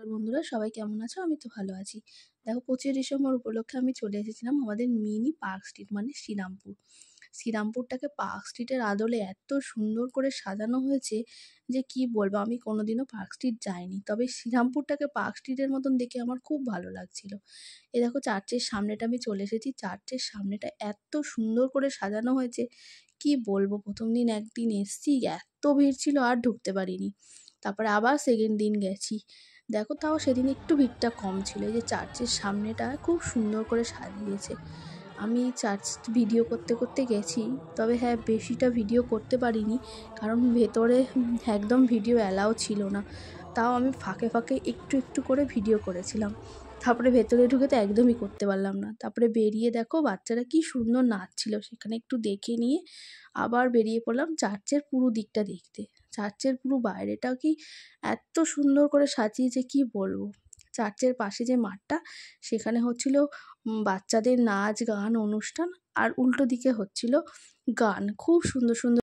নমস্কার বন্ধুরা, সবাই কেমন আছো? আমি তো ভালো আছি। দেখো, 25 ডিসেম্বর উপলক্ষে আমি চলে এসেছিলাম আমাদের মিনি পার্ক স্ট্রিট মানে শ্রীরামপুর। শ্রীরামপুরটাকে পার্ক স্ট্রিটের আদলে এত সুন্দর করে সাজানো হয়েছে যে কি বলবো, আমি কোনোদিনও পার্ক স্ট্রিট যাইনি। তবে শ্রীরামপুরটাকে পার্ক স্ট্রিটের মতন দেখে আমার খুব ভালো লাগছিল। এ দেখো, চার্চের সামনেটা আমি চলে এসেছি। চার্চের সামনেটা এত সুন্দর করে সাজানো হয়েছে, কি বলবো। প্রথম দিন একদিন এসছি, এত ভিড় ছিল আর ঢুকতে পারিনি। তারপরে আবার সেকেন্ড দিন গেছি। দেখো, তাও সেদিন একটু ভিড়টা কম ছিল। এই যে চার্চের সামনেটা খুব সুন্দর করে সাজিয়েছে। আমি চার্চ ভিডিও করতে করতে গেছি, তবে হ্যাঁ, বেশিটা ভিডিও করতে পারিনি, কারণ ভেতরে একদম ভিডিও অ্যালাউ ছিল না। তাও আমি ফাঁকে ফাঁকে একটু একটু করে ভিডিও করেছিলাম। তারপরে ভেতরে ঢুকে তো একদমই করতে পারলাম না। তারপরে বেরিয়ে দেখো, বাচ্চারা কি সুন্দর নাচছিল, সেখানে একটু দেখে নিয়ে আবার বেরিয়ে পড়লাম চার্চের পুরো দিকটা দেখতে। চার্চের পুরো বাইরেটাও কি এত সুন্দর করে সাজিয়েছে, কি বলবো। চার্চের পাশে যে মাঠটা, সেখানে হচ্ছিল বাচ্চাদের নাচ গান অনুষ্ঠান, আর উল্টো দিকে হচ্ছিল গান। খুব সুন্দর সুন্দর